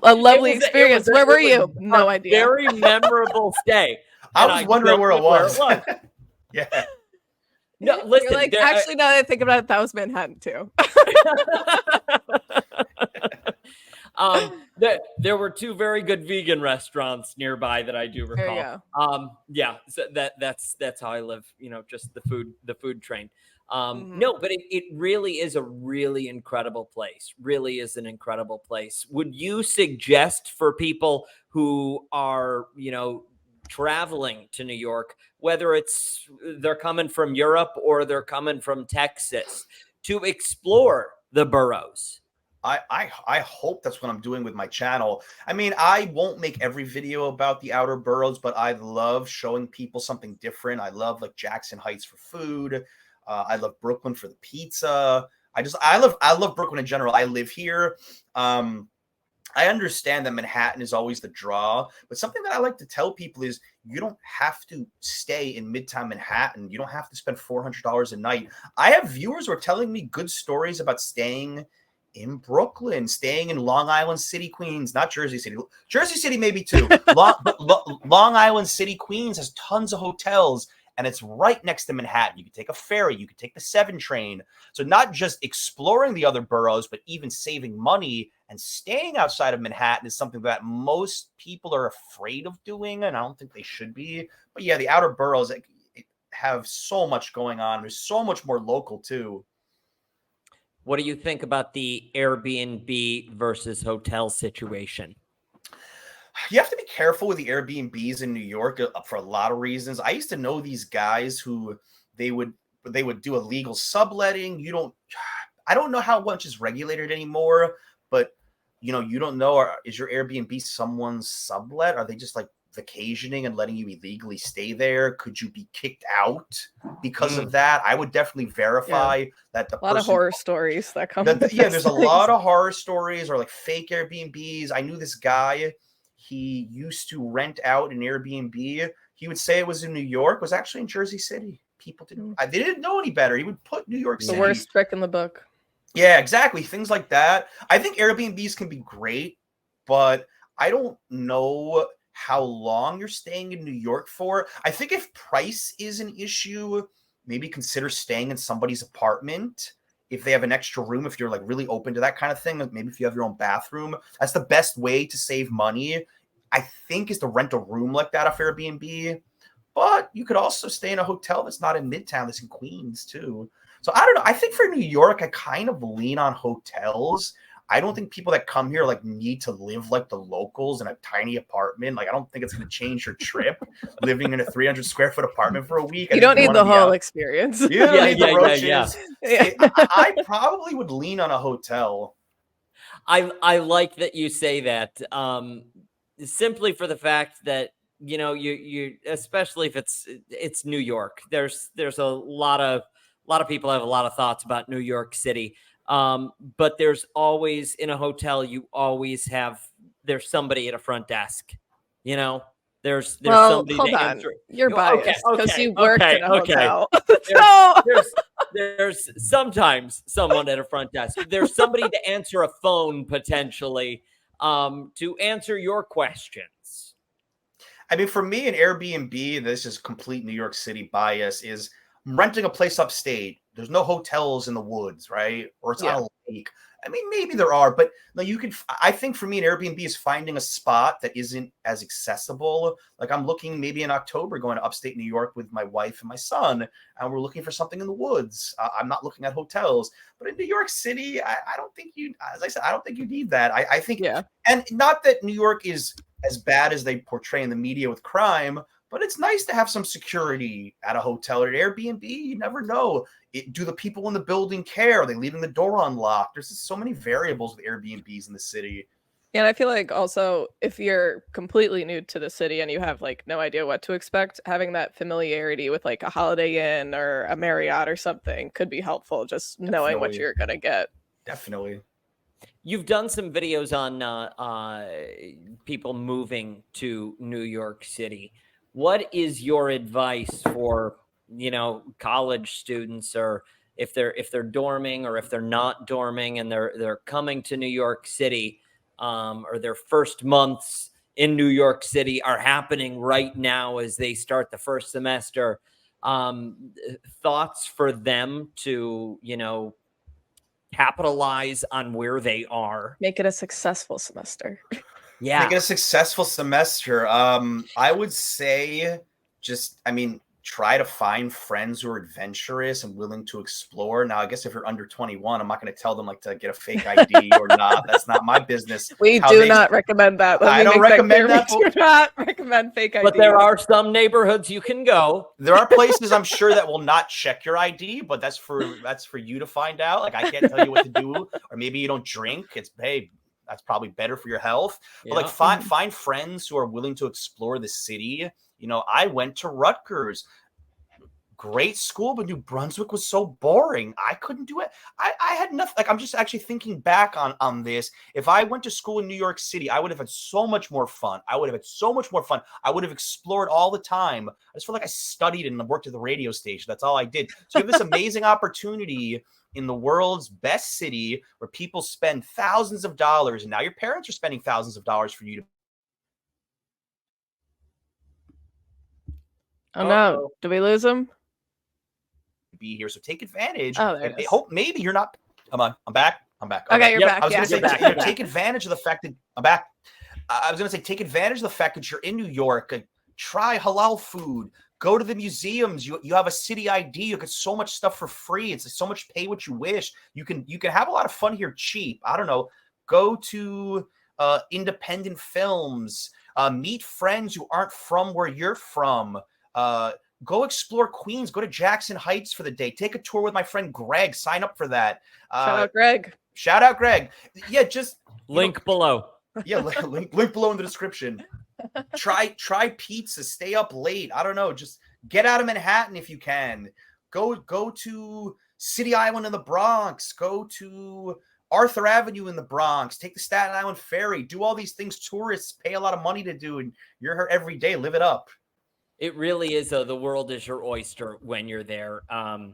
a lovely experience. Where were you? No idea. Very memorable stay. I was wondering where it was. Yeah. No, listen. You're like, actually, now that I think about it, that was Manhattan too. There were two very good vegan restaurants nearby that I do recall. There you go. Yeah, so that's how I live. Just the food train. No, but it really is a really incredible place. Really is an incredible place. Would you suggest for people who are, traveling to New York, whether they're coming from Europe or they're coming from Texas, to explore the boroughs? I hope that's what I'm doing with my channel. I mean, I won't make every video about the outer boroughs, but I love showing people something different. I love like Jackson Heights for food. I love Brooklyn for the pizza. I love Brooklyn in general. I live here. I understand that Manhattan is always the draw, but something that I like to tell people is you don't have to stay in Midtown Manhattan. You don't have to spend $400 a night. I have viewers who are telling me good stories about staying in Brooklyn, staying in Long Island City, Queens, not Jersey City. Jersey City maybe too. Long Island City, Queens has tons of hotels, and it's right next to Manhattan. You could take a ferry. You could take the 7 train. So not just exploring the other boroughs, but even saving money and staying outside of Manhattan is something that most people are afraid of doing, and I don't think they should be. But yeah, the outer boroughs have so much going on. There's so much more local too. What do you think about the Airbnb versus hotel situation? You have to be careful with the Airbnbs in New York for a lot of reasons. I used to know these guys who they would they would do illegal subletting. I don't know how much is regulated anymore, but you don't know, is your Airbnb someone's sublet? Are they just like vacationing and letting you illegally stay there? Could you be kicked out because of that? I would definitely verify that the A lot of horror stories that come. There's a lot of horror stories or like fake Airbnbs. I knew this guy, he used to rent out an Airbnb. He would say it was in New York, it was actually in Jersey City. People they didn't know any better. He would put New York City. The worst trick in the book. Yeah, exactly. Things like that. I think Airbnbs can be great, but I don't know how long you're staying in New York for. I think if price is an issue, maybe consider staying in somebody's apartment. If they have an extra room, if you're like really open to that kind of thing, like maybe if you have your own bathroom, that's the best way to save money, I think, is to rent a room like that off Airbnb. But you could also stay in a hotel that's not in Midtown, that's in Queens too. So I don't know. I think for New York, I kind of lean on hotels. I don't think people that come here like need to live like the locals in a tiny apartment. Like, I don't think it's going to change your trip living in a 300 square foot apartment for a week. You don't need the whole experience. You don't need the roaches. Yeah. I probably would lean on a hotel. I like that you say that, simply for the fact that, you especially if it's New York. There's a lot of people have a lot of thoughts about New York City. But there's always, in a hotel, there's somebody at a front desk, there's somebody hold to on. answer. You're biased because you worked in a hotel. There's sometimes someone at a front desk. There's somebody to answer a phone potentially, to answer your questions. I mean, for me, an Airbnb, this is complete New York City bias, is renting a place upstate. There's no hotels in the woods, right? Or it's on a lake. I mean, maybe there are, but no, I think for me, an Airbnb is finding a spot that isn't as accessible. Like, I'm looking maybe in October going to upstate New York with my wife and my son, and we're looking for something in the woods. I'm not looking at hotels, but in New York City, I don't think as I said, I don't think you need that. I think, and not that New York is as bad as they portray in the media with crime, but it's nice to have some security at a hotel or an Airbnb. You never know. Do the people in the building care? Are they leaving the door unlocked? There's just so many variables with Airbnbs in the city. And I feel like also, if you're completely new to the city and you have like no idea what to expect, having that familiarity with like a Holiday Inn or a Marriott or something could be helpful. Just knowing what you're gonna get. Definitely. You've done some videos on people moving to New York City. What is your advice for, college students, or if they're dorming or if they're not dorming and they're coming to New York City, or their first months in New York City are happening right now as they start the first semester? Thoughts for them to, capitalize on where they are. Make it a successful semester. Yeah. Make it a successful semester. I would say try to find friends who are adventurous and willing to explore. Now, I guess if you're under 21, I'm not going to tell them like to get a fake ID or not. That's not my business. We do not recommend that. I don't recommend that. We do not recommend fake ID. But there are some neighborhoods you can go. There are places I'm sure that will not check your ID, but that's for you to find out. Like, I can't tell you what to do, or maybe you don't drink. That's probably better for your health. But like, find friends who are willing to explore the city. I went to Rutgers. Great school, but New Brunswick was so boring. I couldn't do it. I had nothing. Like, I'm just actually thinking back on this. If I went to school in New York City, I would have had so much more fun. I would have explored all the time. I just feel like I studied and worked at the radio station. That's all I did. So you have this amazing opportunity in the world's best city where people spend thousands of dollars, and now your parents are spending thousands of dollars for you to. Oh no! Did we lose him? Be here, so take advantage. Hope maybe you're not. Come on, I'm back. Okay, you're back. I was going to say, take advantage of the fact that I'm back. I was going to say, take advantage of the fact that you're in New York. Try halal food. Go to the museums. You have a city ID. You get so much stuff for free. It's so much pay what you wish. You can have a lot of fun here cheap. I don't know. Go to independent films. Meet friends who aren't from where you're from. go explore Queens. Go to Jackson Heights for the day. Take a tour with my friend Greg. Sign up for that. Shout out Greg. Shout out Greg. Yeah, just link below. Yeah, link below in the description. Try pizza. Stay up late. I don't know. Just get out of Manhattan if you can. Go to City Island in the Bronx. Go to Arthur Avenue in the Bronx. Take the Staten Island Ferry. Do all these things tourists pay a lot of money to do, and you're here every day. Live it up. It really is. The world is your oyster when you're there. I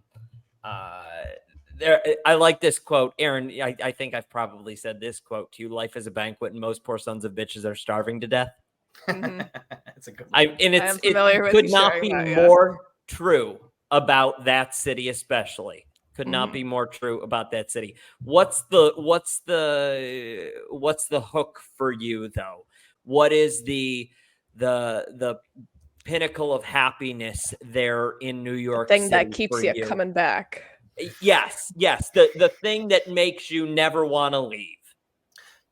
like this quote, Aaron. I think I've probably said this quote to you: "Life is a banquet, and most poor sons of bitches are starving to death." Mm-hmm. That's a good one. It could not be more true about that city, especially. Could not be more true about that city. What's the hook for you though? What is the pinnacle of happiness there in New York City that keeps you coming back? Yes. The thing that makes you never want to leave.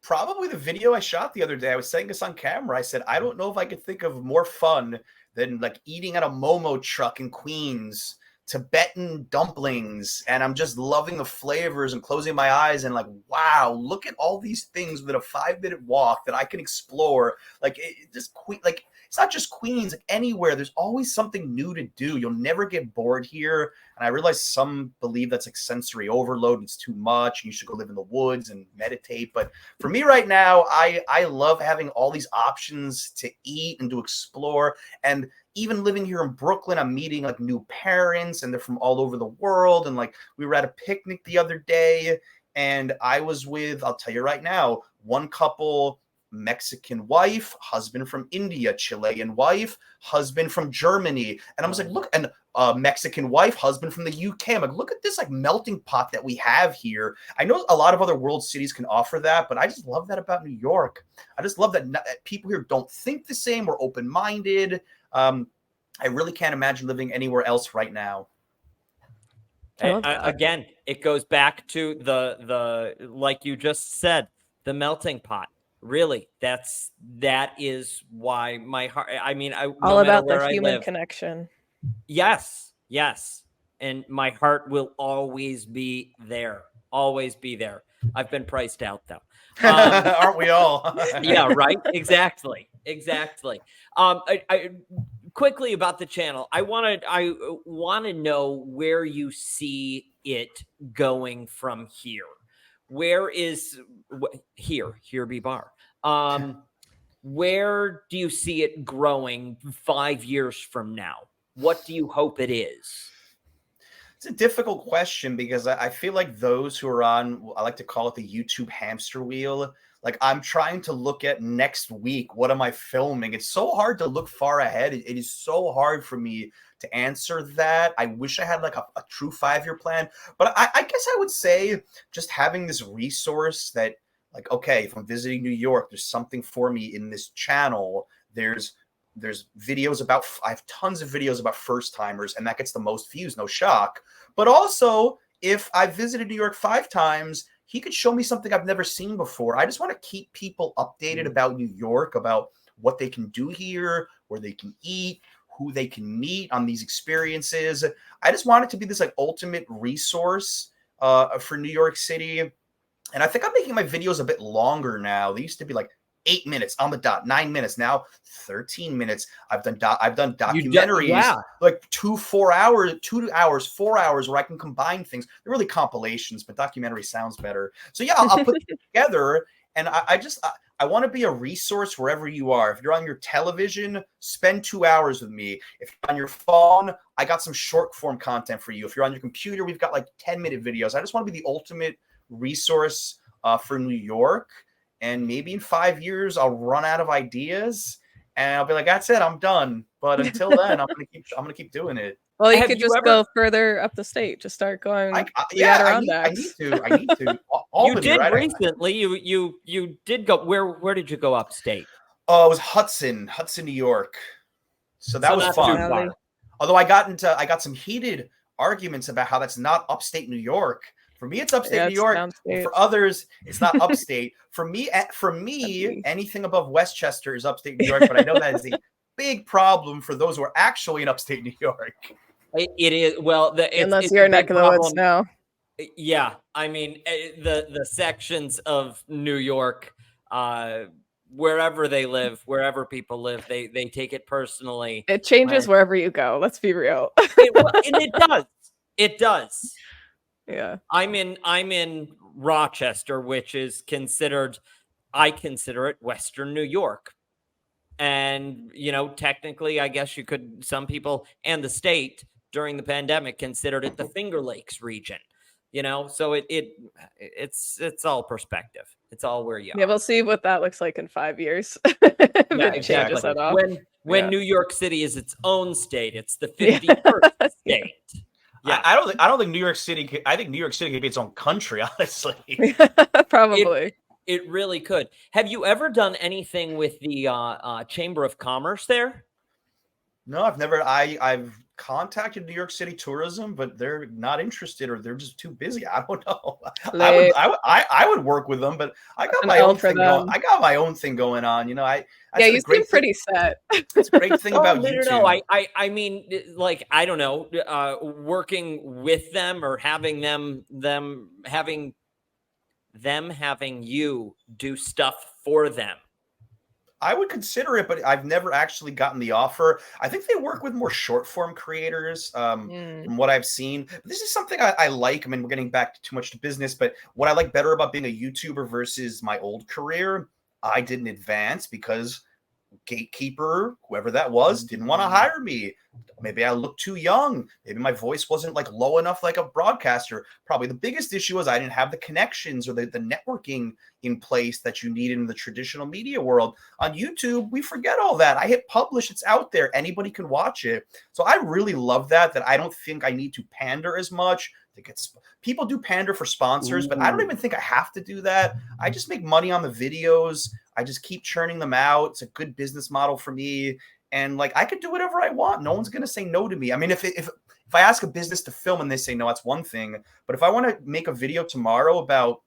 Probably the video I shot the other day. I was saying this on camera. I said, I don't know if I could think of more fun than like eating at a Momo truck in Queens, Tibetan dumplings, and I'm just loving the flavors and closing my eyes and like, wow, look at all these things within a 5-minute walk that I can explore. Like it's not just Queens, like anywhere. There's always something new to do. You'll never get bored here. And I realize some believe that's like sensory overload. It's too much. You should go live in the woods and meditate. But for me right now, I love having all these options to eat and to explore. And even living here in Brooklyn, I'm meeting like new parents, and they're from all over the world. And like we were at a picnic the other day, and I was with, I'll tell you right now, one couple, Mexican wife, husband from India, Chilean wife, husband from Germany. And I was like, look, and Mexican wife, husband from the UK. I'm like, look at this like melting pot that we have here. I know a lot of other world cities can offer that, but I just love that about New York. I just love that people here don't think the same. We're open-minded. I really can't imagine living anywhere else right now. Again, it goes back to the like you just said, the melting pot. Really, that is why my heart. I mean, all about the human connection. Yes, and my heart will always be there. Always be there. I've been priced out though. Aren't we all? Yeah, right. Exactly. I quickly about the channel. I want to know where you see it going from here. Where is here Be Barr? Where do you see it growing 5 years from now? What do you hope it is? It's a difficult question because I feel like those who are on, I like to call it the YouTube hamster wheel. Like I'm trying to look at next week. What am I filming? It's so hard to look far ahead. It is so hard for me to answer that. I wish I had like a true 5-year plan, but I guess I would say just having this resource that like, okay, if I'm visiting New York, there's something for me in this channel. There's videos about, I have tons of videos about first timers, and that gets the most views, no shock. But also if I visited New York 5 times, he could show me something I've never seen before. I just want to keep people updated about New York, about what they can do here, where they can eat, who they can meet on these experiences. I just want it to be this like ultimate resource for New York City. And I think I'm making my videos a bit longer now. They used to be like 8 minutes on the dot, 9 minutes, now 13 minutes. I've done documentaries, like 2 hours, 4 hours, where I can combine things. They're really compilations, but documentary sounds better. So yeah, I'll put them together. And I want to be a resource wherever you are. If you're on your television, spend 2 hours with me. If you're on your phone, I got some short form content for you. If you're on your computer, we've got like 10-minute videos. I just want to be the ultimate resource for New York. And maybe in 5 years, I'll run out of ideas and I'll be like, that's it, I'm done. But until then, I'm gonna keep doing it. Well, you could just go further up the state. Just start going. I need to. Albany, you did recently. You did go. Where did you go upstate? Oh, it was Hudson, New York. So that was fun. Although I got some heated arguments about how that's not upstate New York. For me, it's upstate New York. For others, it's not upstate. For me, anything above Westchester is upstate New York. But I know that is big problem for those who are actually in upstate New York. It is. Well, Unless it's you're a neck big of the woods problem. now. Yeah, I mean the sections of New York, wherever they live, wherever people live, they take it personally. It changes wherever you go. Let's be real. And it does. It does. Yeah. I'm in Rochester, which is I consider it Western New York. And, technically, I guess some people and the state during the pandemic considered it the Finger Lakes region. So it's all perspective. It's all where you are. Yeah, we'll see what that looks like in 5 years. If Yeah, it changes exactly. at all. When New York City is its own state, it's the 51st state. Yeah, I don't think New York City. I think New York City could be its own country, honestly. Probably. It really could. Have you ever done anything with the Chamber of Commerce there? No, I've never. I've contacted New York City Tourism, but they're not interested, or they're just too busy. I don't know. I would work with them, but I got my own thing going. I got my own thing going on. You seem pretty set. That's a great thing about YouTube. No. I mean, like, I don't know, working with them or having them having you do stuff for them. I would consider it, but I've never actually gotten the offer. I think they work with more short form creators from what I've seen. But this is something I like. I mean, we're getting back too much to business, but what I like better about being a YouTuber versus my old career, I didn't advance because gatekeeper, whoever that was, didn't want to hire me. Maybe I looked too young. Maybe my voice wasn't like low enough like a broadcaster. Probably the biggest issue was I didn't have the connections or the networking in place that you need in the traditional media world. On YouTube, we forget all that. I hit publish, it's out there. Anybody can watch it. So I really love that I don't think I need to pander as much. People do pander for sponsors, but I don't even think I have to do that. I just make money on the videos. I just keep churning them out. It's a good business model for me. And like, I could do whatever I want. No one's going to say no to me. I mean, if I ask a business to film and they say no, that's one thing. But if I want to make a video tomorrow about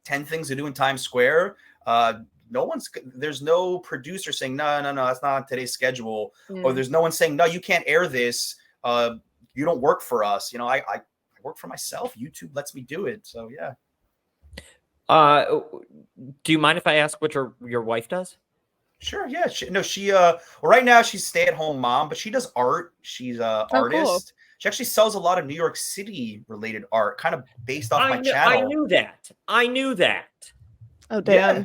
10 things to do in Times Square, there's no producer saying, no, that's not on today's schedule. Or there's no one saying, no, you can't air this. You don't work for us. I work for myself. YouTube lets me do it. So yeah. Do you mind if I ask what your wife does? Sure. Yeah. Right now she's stay-at-home mom, but she does art. She's an artist. Cool. She actually sells a lot of New York City related art, kind of based off my channel. I knew that. Oh, damn. Yeah.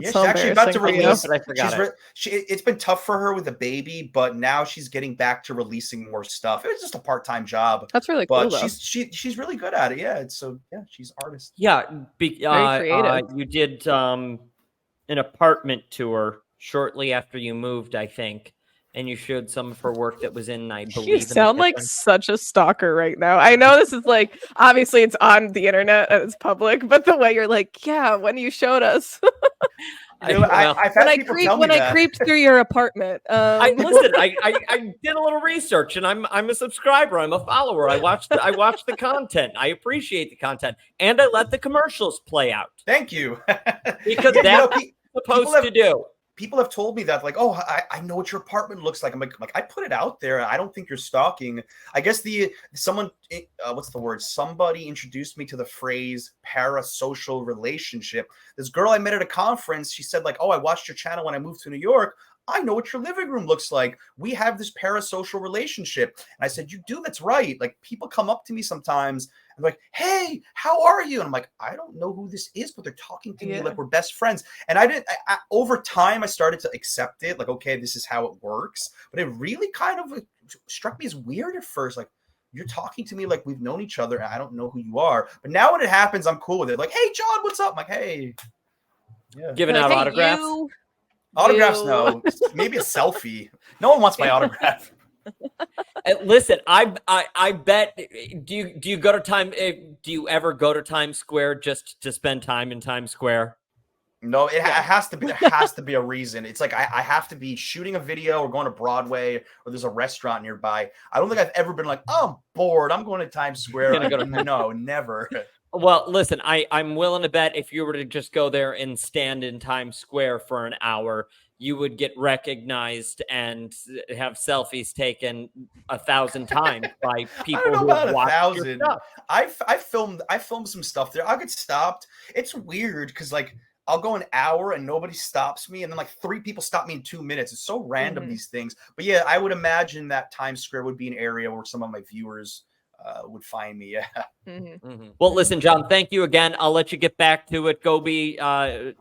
She's actually about to release. I forgot it's been tough for her with a baby, but now she's getting back to releasing more stuff. It was just a part-time job. That's really cool. But she's really good at it. Yeah. She's an artist. Yeah. Very creative. You did an apartment tour shortly after you moved, I think, and you showed some of her work that was in, I believe. You sound like such a stalker right now. I know this is like, obviously it's on the internet and it's public, but the way you're like, yeah, when you showed us. When I creeped through your apartment. I did a little research, and I'm a subscriber. I'm a follower. I watch the content. I appreciate the content, and I let the commercials play out. Thank you. Because that's what you're supposed to do. People have told me that, like, oh, I know what your apartment looks like. I'm like, I put it out there. I don't think you're stalking. I guess somebody introduced me to the phrase parasocial relationship. This girl I met at a conference, she said, like, oh, I watched your channel when I moved to New York. I know what your living room looks like. We have this parasocial relationship. And I said, you do? That's right. Like, people come up to me sometimes and like, hey, how are you? And I'm like, I don't know who this is, but they're talking to me like we're best friends. And over time, I started to accept it. Like, okay, this is how it works. But it really kind of struck me as weird at first. Like, you're talking to me like we've known each other and I don't know who you are. But now when it happens, I'm cool with it. Like, hey, John, what's up? I'm like, hey. Yeah. Giving out autographs? Autographs, no. Maybe a selfie. No one wants my autograph. Listen, I bet. Do you go to do you ever go to Times Square just to spend time in Times Square? No, it has to be. There has to be a reason. It's like I have to be shooting a video or going to Broadway or there's a restaurant nearby. I don't think I've ever been like, oh, I'm bored. I'm going to Times Square. No, never. Well, listen, I'm willing to bet if you were to just go there and stand in Times Square for an hour, you would get recognized and have selfies taken 1,000 times by people I don't know who about have watched your 1,000. stuff. I filmed some stuff there. I'll get stopped. It's weird because like I'll go an hour and nobody stops me, and then like 3 people stop me in 2 minutes. It's so random, these things. But yeah, I would imagine that Times Square would be an area where some of my viewers would find me. Yeah. Well, listen, Jon, thank you again. I'll let you get back to it. Go be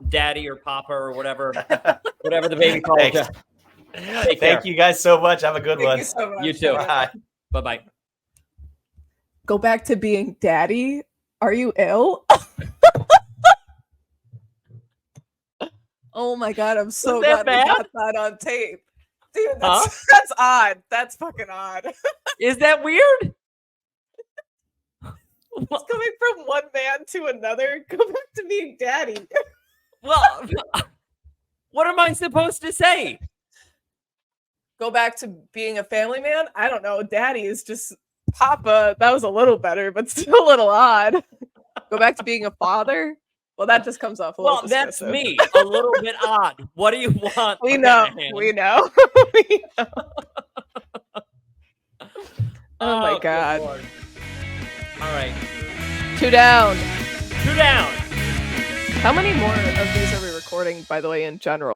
daddy or papa or whatever the baby calls you. Thank you guys so much. Have a good one. You so much. You too. Bye. Bye-bye. Go back to being daddy. Are you ill? Oh my god, I'm so Was that glad we bad? got that on tape. Dude, that's odd. That's fucking odd. Is that weird? It's coming from one man to another. Go back to being daddy. Well, what am I supposed to say? Go back to being a family man? I don't know. Daddy is just Papa. That was a little better, but still a little odd. Go back to being a father? Well, that just comes off a little that's dismissive. me. A little bit odd. What do you want? We know. Lanahan? We know. We know. Oh my good god. Lord. All right. 2 down. 2 down. How many more of these are we recording, by the way, in general?